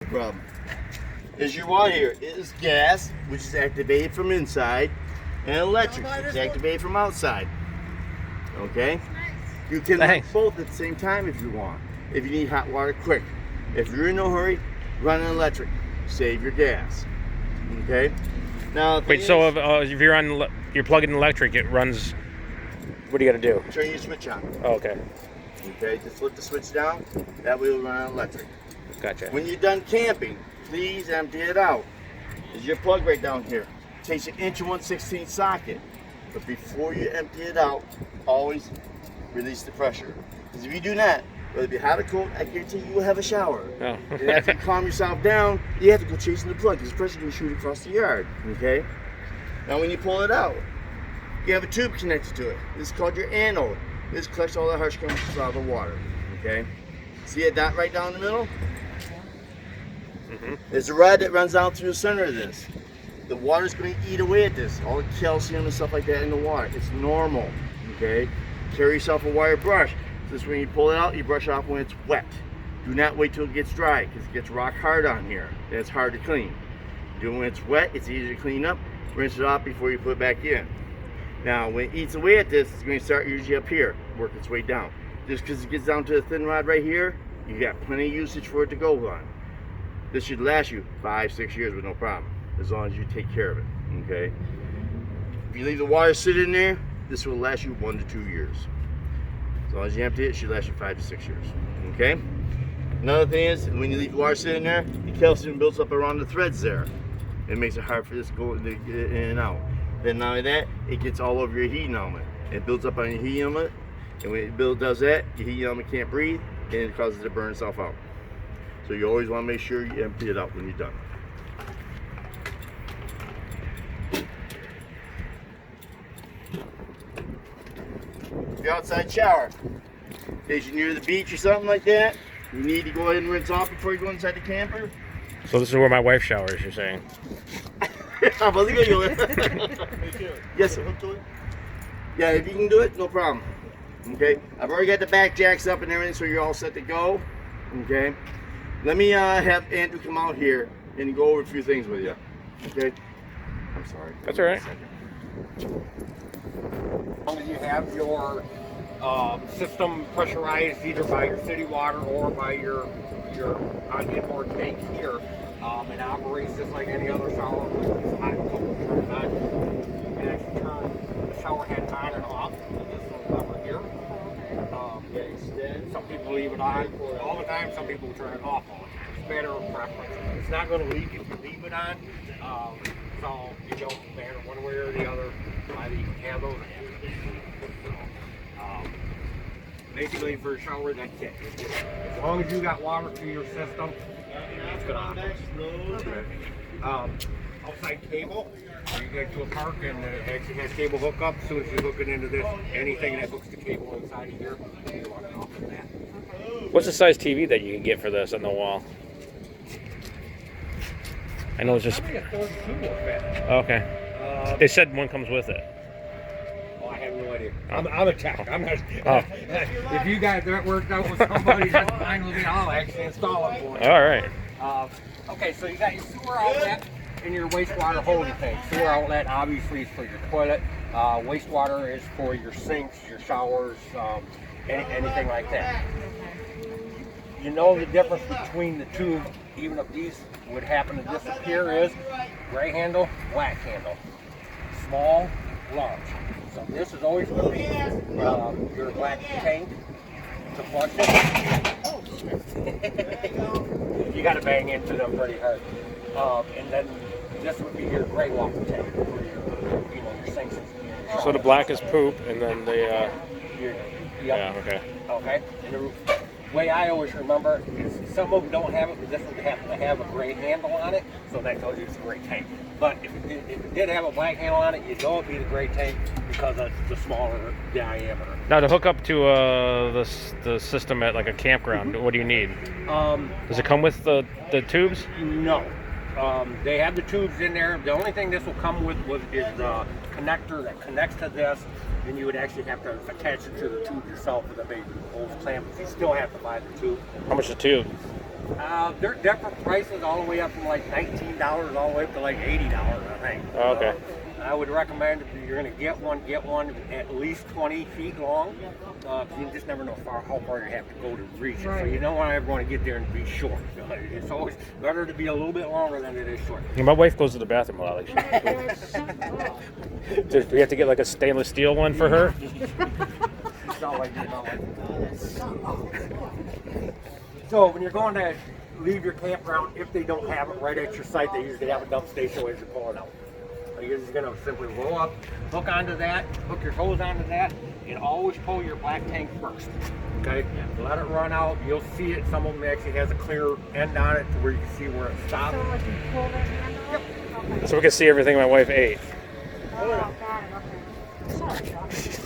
problem is your water here is gas, which is activated from inside, and electric, which is activated from outside. Okay? You can run both at the same time if you want. If you need hot water quick. If you're in no hurry, run an electric. Save your gas. Okay? Now, wait. So if you're on, you're plugging electric, it runs. What do you got to do? Turn your switch on. Oh, okay. Okay, just flip the switch down. That way it'll run on electric. Gotcha. When you're done camping, please empty it out. There's your plug right down here. It takes an 1/1/16 socket. But before you empty it out, always release the pressure. Because if you do not, whether it be hot or cold, I guarantee you will have a shower. Oh. And after you calm yourself down, you have to go chasing the plug because the pressure can shoot across the yard. Okay? Now when you pull it out, you have a tube connected to it. This is called your anode. This collects all the harsh chemicals out of the water. Okay? See a dot right down the middle? There's a rod that runs out through the center of this. The water's going to eat away at this, all the calcium and stuff like that in the water. It's normal, okay? Carry yourself a wire brush. This when you pull it out, you brush off when it's wet. Do not wait till it gets dry, because it gets rock hard on here. And it's hard to clean. Do it when it's wet, it's easy to clean up. Rinse it off before you put it back in. Now, when it eats away at this, it's going to start usually up here, work its way down. Just because it gets down to the thin rod right here, you got plenty of usage for it to go on. This should last you 5-6 years with no problem, as long as you take care of it, okay? If you leave the water sitting there, this will last you 1 to 2 years. As long as you empty it, it should last you 5 to 6 years, okay? Another thing is, when you leave the water sitting there, the calcium builds up around the threads there. It makes it hard for this to go in and out. Then not only that, it gets all over your heating element. It builds up on your heating element, and when it does that, your heating element can't breathe, and it causes it to burn itself out. So you always want to make sure you empty it out when you're done. If you're outside shower, in case you're near the beach or something like that, you need to go ahead and rinse off before you go inside the camper. So this is where my wife showers, you're saying? Yes, sir. Yeah, if you can do it, no problem. Okay, I've already got the back jacks up and everything, so you're all set to go. Okay, let me have Andrew come out here and go over a few things with you. Okay, I'm sorry. That's all right. As long as you have your system pressurized either by your city water or by your on-inboard tank here, it operates just like any other shower with this hot and cold turn on. You can actually turn the shower head on and off with this little lever here. Some people leave it on all the time, some people turn it off all the time. It's a matter of preference. It's not going to leak if you leave it on. So it don't matter one way or the other. Either you can have those. Basically, for a shower, that's it. As long as you got water through your system, it's going to operate. Outside cable, you get to a park and it actually has cable hookup. As soon as you hook it into this, anything that hooks the cable inside of here, you want it off of that. What's the size TV that you can get for this on the wall? I know it's just. Probably a 32 will fit. Okay. They said one comes with it. I have no idea. I'm a tech. I'm not. Oh. If you guys that worked out with somebody, that's fine with me. I'll actually install it for you. All right. Okay, so you got your sewer outlet and your wastewater holding tank. Sewer outlet obviously is for your toilet. Wastewater is for your sinks, your showers, anything like that. You know the difference between the two, even if these would happen to disappear, is gray handle, black handle. Small, large. So this is always going to be your black tank to flush it. You got to bang into them pretty hard. And then this would be your gray water tank for your sinks. So the black is poop, and then the. Yeah. Okay. Okay. And the way I always remember is some of them don't have it, but this one happens to have a gray handle on it, so that tells you it's a gray tank. But if it did have a black handle on it, you know it'd be the gray tank because of the smaller diameter. Now to hook up to the system at like a campground, what do you need? Does it come with the tubes? No. They have the tubes in there. The only thing this will come with is the connector that connects to this. Then you would actually have to attach it to the tube yourself with a big old clamp. You still have to buy the tube. How much is the tube? They're different prices all the way up from like $19 all the way up to like $80, I think. Oh, okay. I would recommend if you're going to get one at least 20 feet long. You just never know how far you have to go to reach it. So you don't ever want to get there and be short. It's always better to be a little bit longer than it is short. Yeah, my wife goes to the bathroom a lot. Like, do we have to get like a stainless steel one for her? So when you're going to leave your campground, if they don't have it right at your site, they usually have a dump station as you're pulling out. So you're just gonna simply roll up, hook onto that, hook your hose onto that, and always pull your black tank first. Okay? Let it run out. You'll see it. Some of them actually has a clear end on it to where you can see where it stops. So like you pull that handle? Yep. Okay. So we can see everything my wife ate. Oh, got it. Okay. Sorry, Josh.